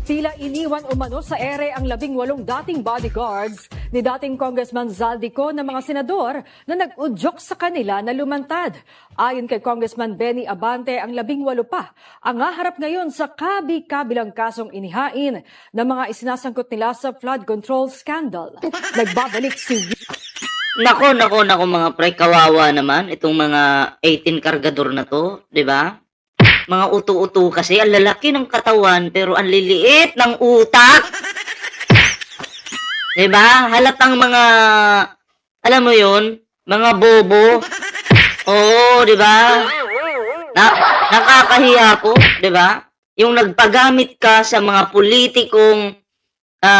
Tila iniwan umano sa ere ang 18 dating bodyguards ni dating Congressman Zaldico ng mga senador na nag-udyok sa kanila na lumantad. Ayon kay Congressman Benny Abante, ang 18 pa ang haharap ngayon sa kabi-kabilang kasong inihain ng mga isinasangkot nila sa flood control scandal. Nagbabalik si Nako mga pre, kawawa naman itong mga 18 kargador na to, 'di ba? Mga uto-uto kasi, ang lalaki ng katawan pero ang liliit ng utak. 'Di ba? Halatang mga, alam mo 'yun, mga bobo. Oo, 'di ba? Nakakahiya po, 'di ba? Yung nagpagamit ka sa mga politikong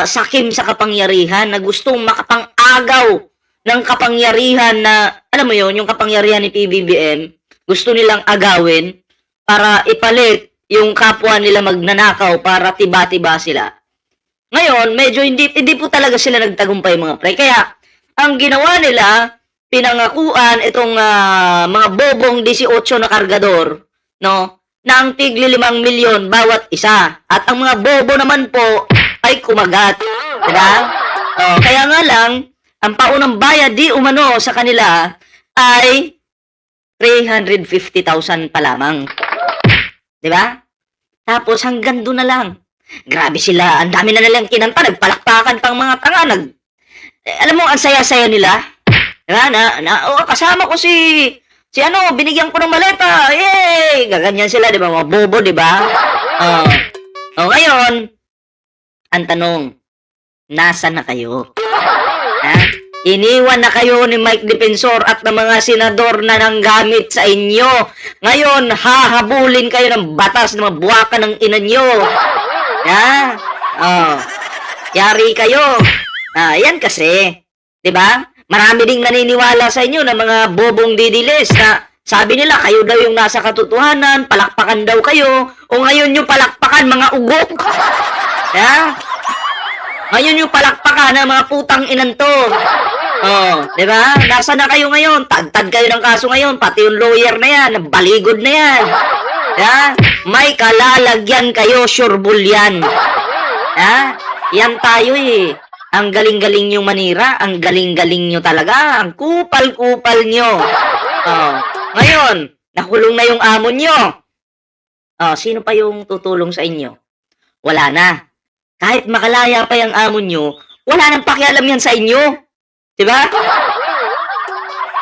sakim sa kapangyarihan na gustong makapang-agaw ng kapangyarihan na, alam mo 'yun, yung kapangyarihan ni PBBM, gusto nilang agawin para ipalit yung kapwa nila magnanakaw para tiba-tiba sila. Ngayon, medyo hindi po talaga sila nagtagumpay mga pre. Kaya, ang ginawa nila, pinangakuan itong mga bobong 18 na kargador, no, na ang tigli 5 milyon bawat isa. At ang mga bobo naman po ay kumagat. Diba? Kaya nga lang, ang paunang bayad di umano sa kanila ay 350,000 pa lamang. Diba? Tapos hanggang doon na lang. Grabe sila, ang dami na nilang kinanta, nagpalakpakan pang mga tanga, alam mo, ang saya-saya nila. Diba? Kasama ko si ano, binigyan ko ng maleta, yay! Gaganyan sila, diba? Mga bobo, diba? Ngayon, ang tanong, nasa na kayo? Ha? Iniwan na kayo ni Mike Defensor at ng mga senador na nanggamit sa inyo. Ngayon, hahabulin kayo ng batas ng mga buwakan ng ina nyo. Ha? Yari kayo. Yan kasi. 'Di ba? Marami ding naniniwala sa inyo na mga bobong didilis na sabi nila kayo daw yung nasa katotohanan, palakpakan daw kayo. O ngayon yung palakpakan, mga ugok. Ha? Ngayon yung palakpakan ng mga putang inan to. 'Di ba? Nasa na kayo ngayon? Tagtad kayo ng kaso ngayon, pati yung lawyer na yan, baligod na yan. May kalalagyan kayo, sureball yan. Yan tayo eh. Ang galing-galing nyo manira, ang galing-galing nyo talaga, ang kupal-kupal nyo. Ngayon, nakulong na yung amo nyo. Sino pa yung tutulong sa inyo? Wala na. Kahit makalaya pa yung amo nyo, wala nang pakialam yan sa inyo. Diba?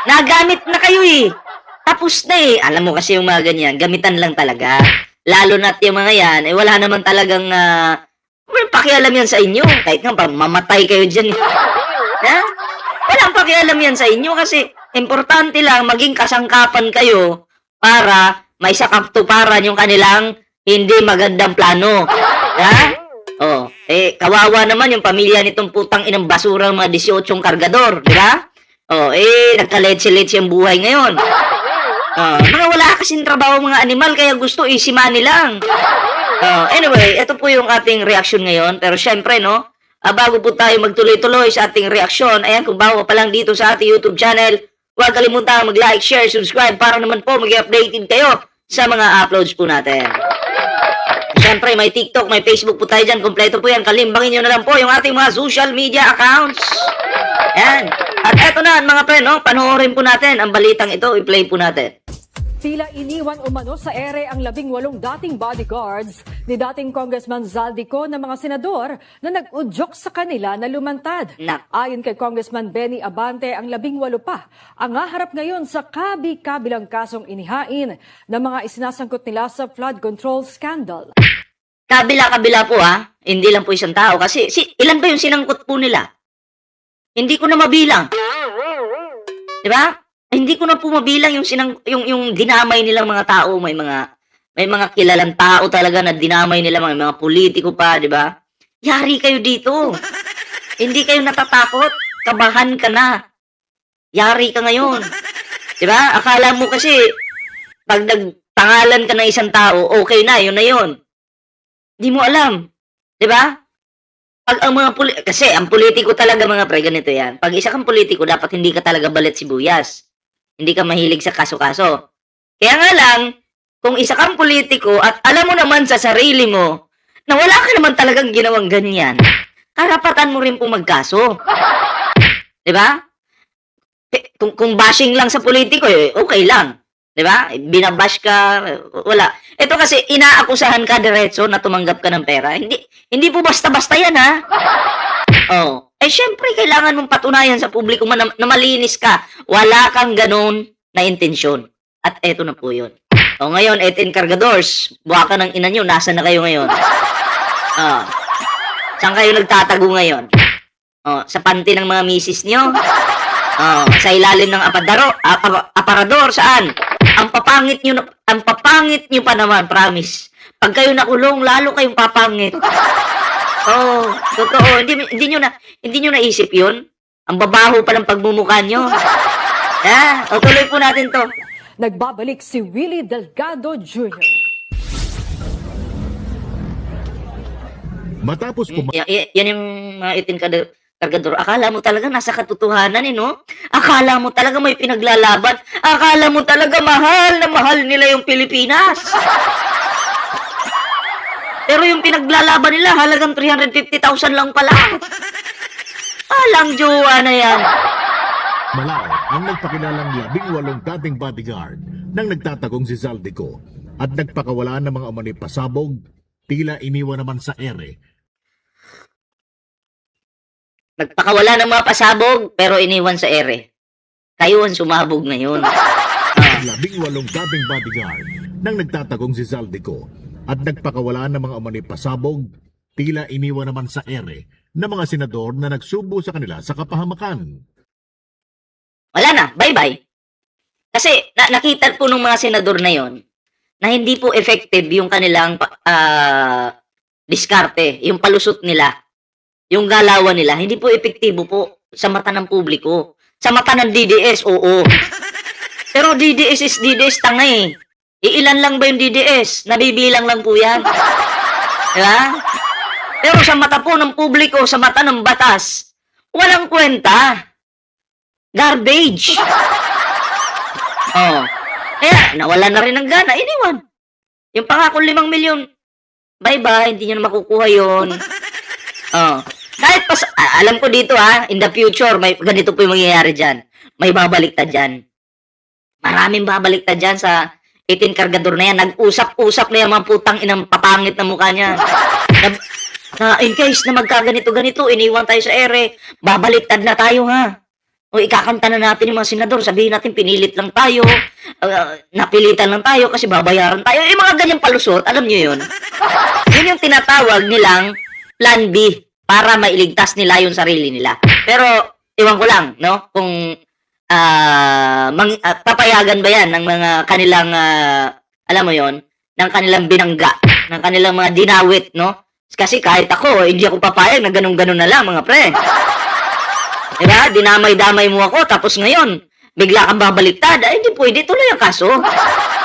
Nagamit na kayo eh. Tapos na eh. Alam mo kasi yung mga ganyan, gamitan lang talaga. Lalo na't yung mga yan, wala naman talagang pakialam yan sa inyo. Kahit nga mamatay kayo dyan. Walang pakialam yan sa inyo kasi importante lang maging kasangkapan kayo para may sakaptuparan yung kanilang hindi magandang plano. Kawawa naman yung pamilya nitong putang inang basura mga 18 kargador, di ba? Nagkaletse-letse ang buhay ngayon. Mga wala kasing trabaho mga animal, kaya gusto isimani lang. Anyway, ito po yung ating reaksyon ngayon. Pero syempre, no, bago po tayo magtuloy-tuloy sa ating reaksyon, ayan, kung bago pa lang dito sa ating YouTube channel, huwag kalimutan mag-like, share, subscribe para naman po mag-updated kayo sa mga uploads po natin. Siyempre, may TikTok, may Facebook po tayo dyan. Kompleto po yan. Kalimbangin nyo na lang po yung ating mga social media accounts. Ayan. At eto na, mga pre, no? Panoorin po natin ang balitang ito. I-play po natin. Tila iniwan umano sa ere ang 18 dating bodyguards ni dating Congressman Zaldico ng mga senador na nag-udyok sa kanila na lumantad. Ayon kay Congressman Benny Abante, ang 18 pa ang haharap ngayon sa kabi-kabilang kasong inihain ng mga isinasangkot nila sa flood control scandal. Kabila-kabila po hindi lang po isang tao kasi ilan ba yung sinangkot po nila? Hindi ko na mabilang. 'Di ba? Hindi ko na po mabilang yung dinamay nilang mga tao, may mga kilalang tao talaga na dinamay nila, mga politiko pa, 'di ba? Yari kayo dito. Hindi kayo natatakot, kabahan ka na. Yari ka ngayon. 'Di ba? Akala mo kasi pag nagpangalan ka ng isang tao, okay na, yun na yun. Di mo alam. 'Di ba? Pag ang mga kasi ang politiko talaga mga pre, ganito yan. Pag isa kang politiko, dapat hindi ka talaga balit sibuyas. Hindi ka mahilig sa kaso-kaso. Kaya nga lang, kung isa kang politiko at alam mo naman sa sarili mo na wala ka naman talagang ginawang ganyan, karapatan mo rin po magkaso. 'Di ba? Kung bashing lang sa politiko, okay lang. 'Di ba? Binabash ka, wala. Ito kasi, inaakusahan ka diretso na tumanggap ka ng pera. Hindi po basta-basta yan, ha? Oh. Syempre, kailangan mong patunayan sa publiko na malinis ka. Wala kang ganun na intensyon. At eto na po yun. Ngayon, 18 Cargadores, buha ka ng ina nyo, nasa na kayo ngayon? Saan kayo nagtatago ngayon? Sa panty ng mga misis nyo? Sa ilalim ng aparador, saan? Ang papangit nyo pa naman, promise. Pag kayo nakulong, lalo kayong papangit. Totoo. Hindi nyo naisip yun? Ang babaho pa ng pagmumukha nyo. Tuloy po natin to. Nagbabalik si Willie Delgado Jr. Matapos po Yan yung mga 18 Cargador. Akala mo talaga nasa katotohanan, no? Akala mo talaga may pinaglalaban. Akala mo talaga mahal na mahal nila yung Pilipinas. Pero yung pinaglalaban nila, halagang 350,000 lang pala. Alang jowa na yan. Malao ang nagpakilalang 18 dating bodyguard nang nagtatagong si Zaldico at nagpakawala ng mga umano'y pasabog, tila iniwan naman sa ere. Nagpakawala ng mga pasabog, pero iniwan sa ere. Kayo ang sumabog ngayon. 18 dating bodyguard nang nagtatagong si Zaldico at nagpakawala ng mga umano'y pasabog, tila iniwan naman sa ere ng mga senador na nagsubo sa kanila sa kapahamakan. Wala na, bye-bye. Kasi nakita po ng mga senador na yon na hindi po effective yung kanilang diskarte, yung palusot nila, yung galawan nila, hindi po epektibo po sa mata ng publiko. Sa mata ng DDS, oo. Pero DDS is DDS, tanga eh. Iilan lang ba yung DDS? Nabibilang lang po yan. Diba? Pero sa mata po ng publiko, sa mata ng batas, walang kwenta. Garbage. Kaya, nawala na rin ng gana, iniwan. Yung pangako 5 milyon, bye-bye, hindi nyo na makukuha yun. Kahit alam ko dito in the future, may ganito po yung mangyayari dyan. May babaliktad dyan. Maraming babaliktad dyan sa 18 Cargador na yan. Nag-usap-usap na yung mga putang inang papangit na mukha niya. Na in case na magkaganito-ganito, iniwan tayo sa ere, babaliktad na tayo, ha? O ikakanta na natin yung mga senador, sabihin natin pinilit lang tayo, napilitan lang tayo kasi babayaran tayo. Mga ganyang palusot, alam nyo yun? Yun yung tinatawag nilang Plan B para mailigtas nila yung sarili nila. Pero, iwan ko lang, no? Kung papayagan ba yan ng mga kanilang, alam mo yon, ng kanilang binangga, ng kanilang mga dinawit, no? Kasi kahit ako, hindi ako papayag na ganun-ganun na lang, mga pre. Diba? Dinamay-damay mo ako, tapos ngayon, bigla kang babaliktad. Hindi pwede, tuloy ang kaso.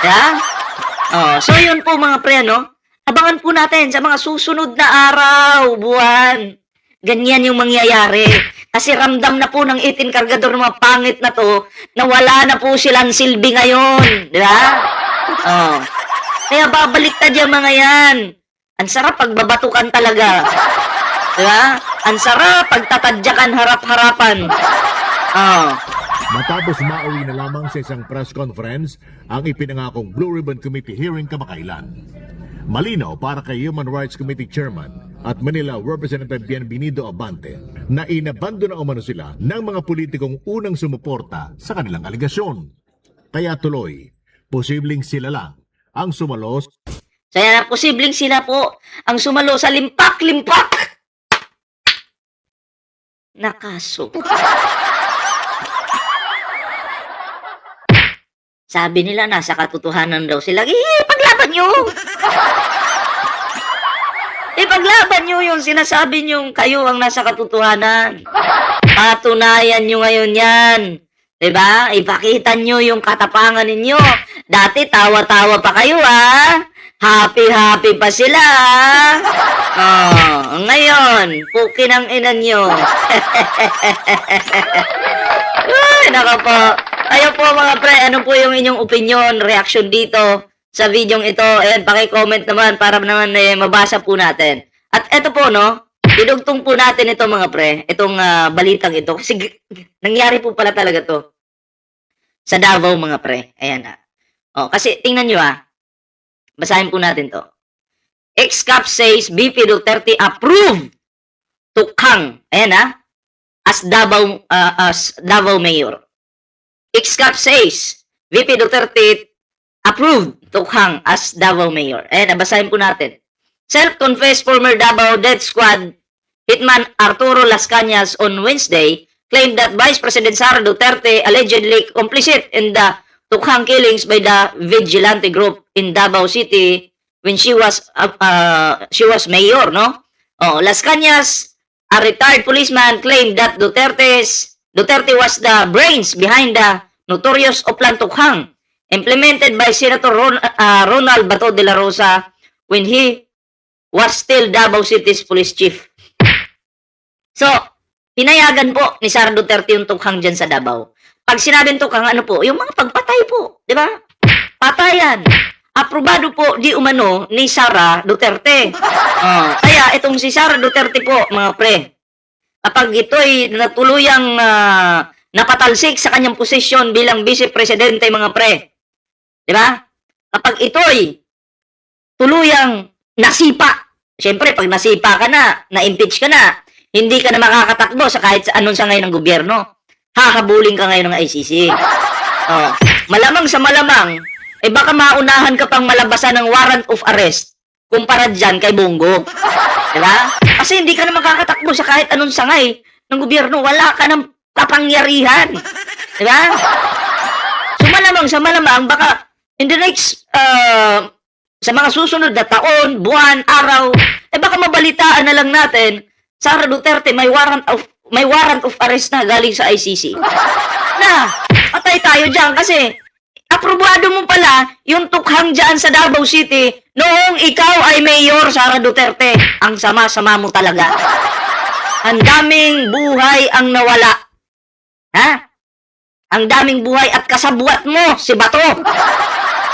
Diba? So yun po mga pre, no? Abangan po natin sa mga susunod na araw, buwan. Ganyan yung mangyayari. Kasi ramdam na po ng 18 Cargador ng mga pangit na to, na wala na po silang silbi ngayon. Diba? Kaya babaliktad yung mga yan. Ang sarap pagbabatukan talaga. Diba? Ang sarap pagtatadyakan harap-harapan. Matapos mauwi na lamang sa isang press conference ang ipinangakong Blue Ribbon Committee hearing kamakailan. Malinaw para kay Human Rights Committee Chairman at Manila Representative Bienvenido Abante na inabando na umano sila ng mga politikong unang sumuporta sa kanilang aligasyon. Kaya tuloy, posibleng sila lang ang sumalos. Kaya posibleng sila po ang sumalo sa limpak-limpak na kaso. Sabi nila nasa katotohanan daw sila. Paglaban nyo! Paglaban nyo yung sinasabi nyo kayo ang nasa katotohanan. Patunayan nyo ngayon yan. Diba? Ipakita nyo yung katapangan ninyo. Dati tawa-tawa pa kayo, Happy-happy pa sila, ngayon, pukin ang ina nyo. Ay, nako po. Kayo po mga pre, ano po yung inyong opinion, reaction dito sa videong ito. Ayan, paki-comment naman para naman mabasa po natin. At eto po, no, idugtong po natin ito mga pre, itong balitang ito. Kasi nangyari po pala talaga to sa Davao mga pre. Ayan na. Oh, kasi tingnan nyo basahin po natin to. Ex-Cap says BP Duterte approve Tukhang. Ayan as Davao Mayor. Ex-Cap says VP Duterte approved Tukhang as Davao Mayor. Ayan, basahin po natin. Self-confessed former Davao Death Squad Hitman Arturo Las Cañas on Wednesday claimed that Vice President Sara Duterte allegedly complicit in the Tukhang killings by the vigilante group in Davao City when she was mayor, no? Oh, Las Cañas, a retired policeman, claimed that Duterte was the brains behind the notorious Oplan Tukhang implemented by Senator Ronald Bato de la Rosa when he was still Davao City's police chief. So, pinayagan po ni Sara Duterte yung tukhang dyan sa Davao. Pag sinabing tukhang, ano po? Yung mga pagpatay po. Di ba? Patayan. Aprobado po di umano ni Sara Duterte. Kaya itong si Sara Duterte po, mga pre, kapag ito'y natuluyang napatalsik sa kanyang posisyon bilang Vice Presidente, mga pre. Di ba? Kapag ito'y tuluyang nasipa. Siyempre, pag nasipa ka na-impeach ka na, hindi ka na makakatakbo sa kahit sa anong sa ngayon ng gobyerno. Hahabulin ka ngayon ng ICC. Malamang sa malamang, baka maunahan ka pang malabasan ng warrant of arrest kumpara dyan kay Bongo. Diba? Kasi hindi ka na makakatakbo sa kahit anong sangay ng gobyerno. Wala ka ng kapangyarihan. Diba? So malamang sa malamang, baka in the next, sa mga susunod na taon, buwan, araw, baka mabalitaan na lang natin Sara Duterte may warrant of arrest na galing sa ICC. Na, patay tayo dyan kasi aprobado mo pala yung tukhang dyan sa Davao City noong ikaw ay Mayor Sara Duterte. Ang sama-sama mo talaga. Ang daming buhay ang nawala. Ang daming buhay at kasabwat mo si Bato.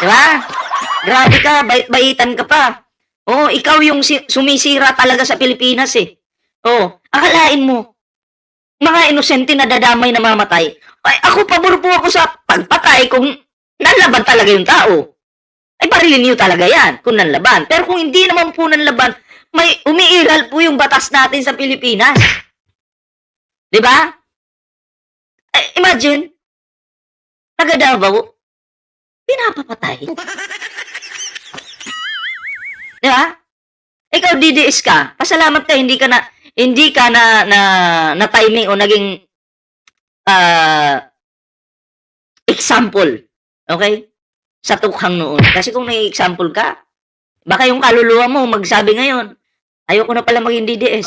Diba? Grabe ka, bait-baitan ka pa. Ikaw yung sumisira talaga sa Pilipinas akalain mo, mga inosente na dadamay na mamatay. Ako, pabor po ako sa pagpatay kung nanlaban talaga yung tao. Barilin niyo talaga yan kung nanlaban. Pero kung hindi naman po nanlaban, may umiiral po yung batas natin sa Pilipinas. Diba? Imagine, taga Davao, pinapapatay. Diba? Ikaw, DDS ka. Pasalamat ka, hindi ka na timing o naging example. Okay? Sa tukhang noon. Kasi kung naging example ka, baka yung kaluluwa mo magsabi ngayon, ayoko na pala maging DDS.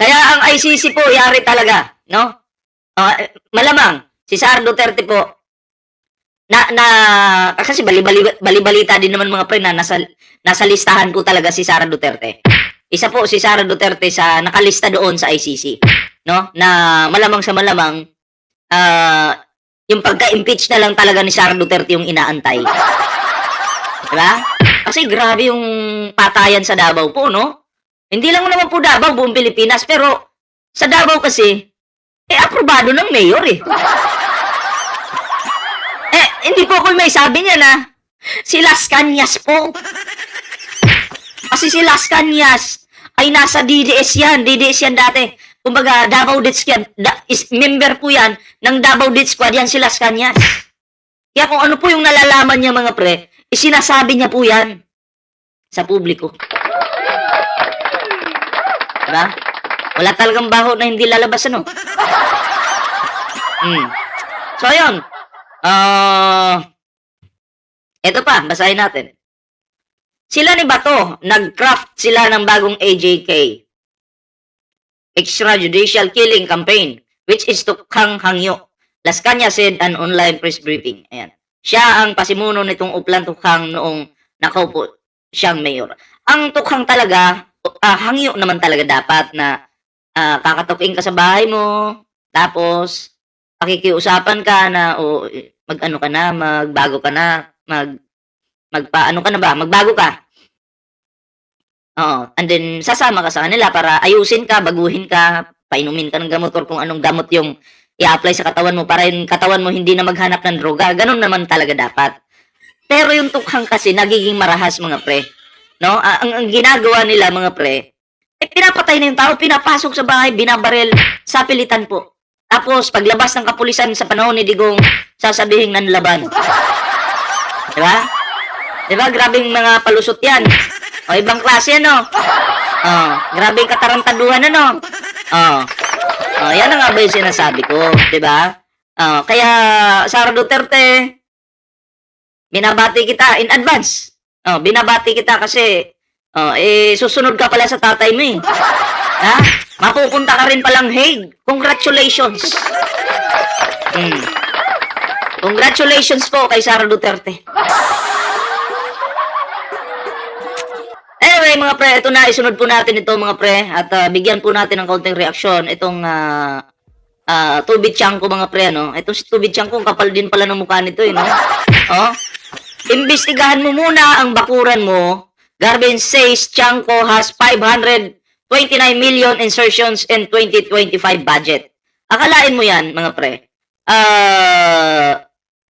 Kaya ang ICC po, yari talaga. No? Malamang, si Sara Duterte po, kasi bali-balita din naman mga pre na nasa listahan po talaga si Sara Duterte. Isa po si Sara Duterte sa nakalista doon sa ICC, no? Na malamang sa malamang yung pagka-impeach na lang talaga ni Sara Duterte yung inaantay. Diba? Kasi grabe yung patayan sa Davao po, no? Hindi lang naman po Davao, buong Pilipinas, pero sa Davao kasi aprobado ng mayor hindi po ako may sabi niya na si Las Cañas po. Kasi si Las Cañas ay nasa DDS yan. DDS yan dati. Kumbaga, Davao Death Squad. Member po yan ng Davao Death Squad. Yan si Las Cañas. Kaya kung ano po yung nalalaman niya mga pre, sinasabi niya po yan sa publiko. Diba? Wala talagang baho na hindi lalabas, ano? So, ayun. Ito pa, basahin natin. Sila ni Bato, nag-craft sila ng bagong AJK, extrajudicial killing campaign, which is Tukhang Hangyo. Las Cañas said an online press briefing. Ayan. Siya ang pasimuno nitong Oplan Tukhang noong nakaupo siyang mayor. Ang Tukhang talaga, Hangyo naman talaga dapat na kakatukin ka sa bahay mo, tapos pakikiusapan ka na mag-ano ka na, magbago ka na, magpaano ka na ba, magbago ka. Oo, and then sasama ka sa kanila para ayusin ka, baguhin ka, painumin ka ng gamot or kung anong gamot yung i-apply sa katawan mo para yung katawan mo hindi na maghanap ng droga. Ganun naman talaga dapat. Pero yung tukhang kasi nagiging marahas mga pre. No? Ang ginagawa nila mga pre, pinapatay na yung tao, pinapasok sa bahay, binabarel sa pilitan po. Tapos paglabas ng kapulisan sa panahon ni Digong, sasabihin nanlaban. Diba? Diba? Grabing mga palusot yan. O, ibang klase, ano? Grabe yung katarantaduhan, ano? Yan ang nga ba yung sinasabi ko, di ba? Kaya, Sara Duterte, binabati kita in advance. Binabati kita kasi, susunod ka pala sa tatay mo, eh. Ha? Mapupunta ka rin palang Hague. Congratulations. Congratulations po kay Sara Duterte. Anyway, mga pre, ito na, isunod po natin ito, mga pre, at bigyan po natin ng kaunting reaksyon itong Tubit Tiangco, mga pre, ano? Itong si Tubit Tiangco, ang kapal din pala ng mukha nito, no? Imbestigahan mo muna ang bakuran mo. Garvin says Tiangco has 529 million insertions in 2025 budget. Akalain mo yan, mga pre.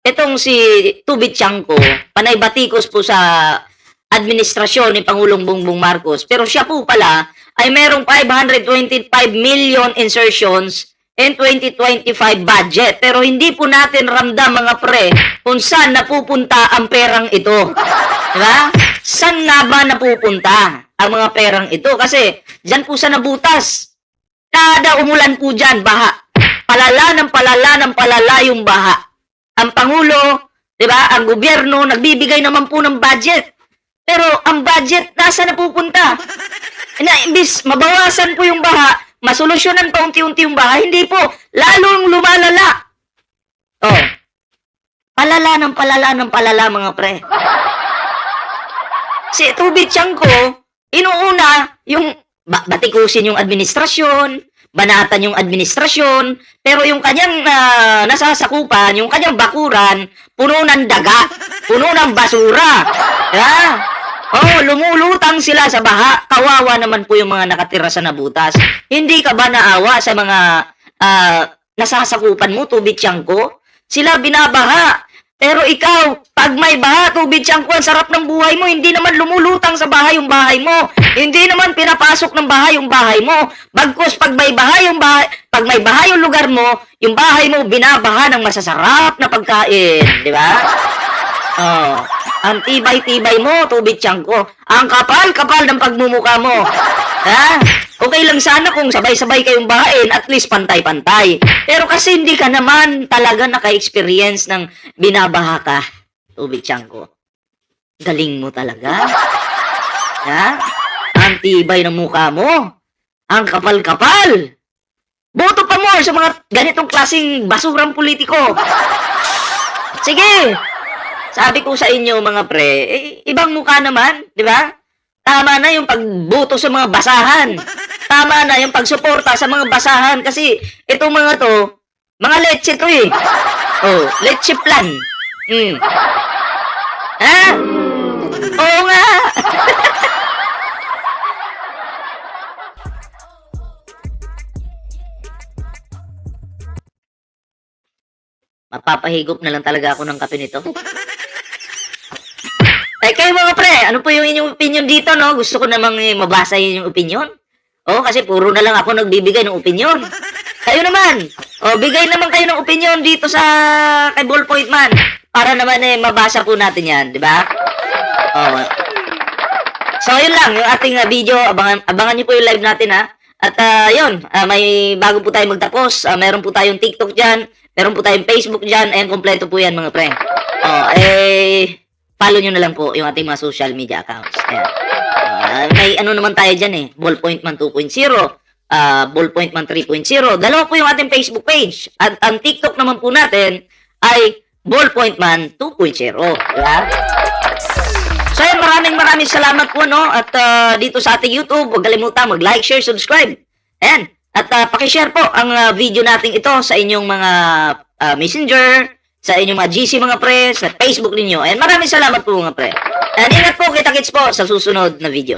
Itong si Tubit Tiangco, panay batikos po sa administrasyon ni Pangulong Bongbong Marcos. Pero siya po pala ay merong 525 million insertions in 2025 budget. Pero hindi po natin ramdam, mga pre, kung saan napupunta ang perang ito. Diba? Saan nga ba napupunta ang mga perang ito? Kasi dyan po sa nabutas. Kada umulan po dyan, baha. Palala ng palala yung baha. Ang Pangulo, diba, ang gobyerno, nagbibigay naman po ng budget. Pero ang budget, nasa napupunta? Imbis mabawasan po yung baha, masolusyonan pa unti-unti yung baha, hindi po. Lalong lumalala. Palala ng palala, mga pre. Si Tubit Tiangco, inuuna yung batikusin yung administrasyon, banatan yung administrasyon, pero yung kanyang nasasakupan, yung kanyang bakuran, puno ng daga, puno ng basura. Lumulutang sila sa baha. Kawawa naman po yung mga nakatira sa nabutas. Hindi ka ba naawa sa mga nasasakupan mo, Tubit Tiangco? Sila binabaha. Pero ikaw, pag may baha, Tubit Tiangco, ang sarap ng buhay mo. Hindi naman lumulutang sa bahay yung bahay mo. Hindi naman pinapasok ng bahay yung bahay mo. Bagkus, pag may bahay yung lugar mo, yung bahay mo binabaha ng masasarap na pagkain. Di ba? Ang tibay-tibay mo, Tubit Tiangco. Ang kapal-kapal ng pagmumukha mo. Okay lang sana kung sabay-sabay kayong bahain, at least pantay-pantay. Pero kasi hindi ka naman talaga naka-experience ng binabaha ka, Tubit Tiangco. Galing mo talaga. Ang tibay ng mukha mo. Ang kapal-kapal. Boto pa mo sa mga ganitong klaseng basurang politiko. Sige. Sabi ko sa inyo, mga pre, ibang mukha naman, di ba? Tama na yung pagboto sa mga basahan. Tama na yung pagsuporta sa mga basahan kasi itong mga to, mga leche to eh. Leche plan. Oo nga. Mapapahigop na lang talaga ako ng kape nito. Kayo mga pre, ano po yung inyong opinion dito, no? Gusto ko namang mabasa yung opinion. Kasi puro na lang ako nagbibigay ng opinion. Kayo naman, bigay naman kayo ng opinion dito sa kay Ballpoint Man. Para naman mabasa po natin yan, di ba? So, yun lang, yung ating video. Abangan niyo po yung live natin, ha? At yun, may bago po tayo magtapos. Meron po tayong TikTok dyan. Meron po tayong Facebook dyan. Ayan, kompleto po yan, mga pre. Follow nyo na lang po yung ating mga social media accounts. Ayan. May ano naman tayo dyan eh. Ballpoint Man 2.0. Ballpoint Man 3.0. Dalawa po yung ating Facebook page. At ang TikTok naman po natin ay Ballpoint Man 2.0. Diba? So ayan, maraming salamat po, no? At dito sa ating YouTube, huwag kalimutan mag-like, share, subscribe. Ayan. At pakishare po ang video natin ito sa inyong mga messenger, sa inyong mga GC mga pre, sa Facebook ninyo. And maraming salamat po mga pre. And ingat po, kita-kits po sa susunod na video.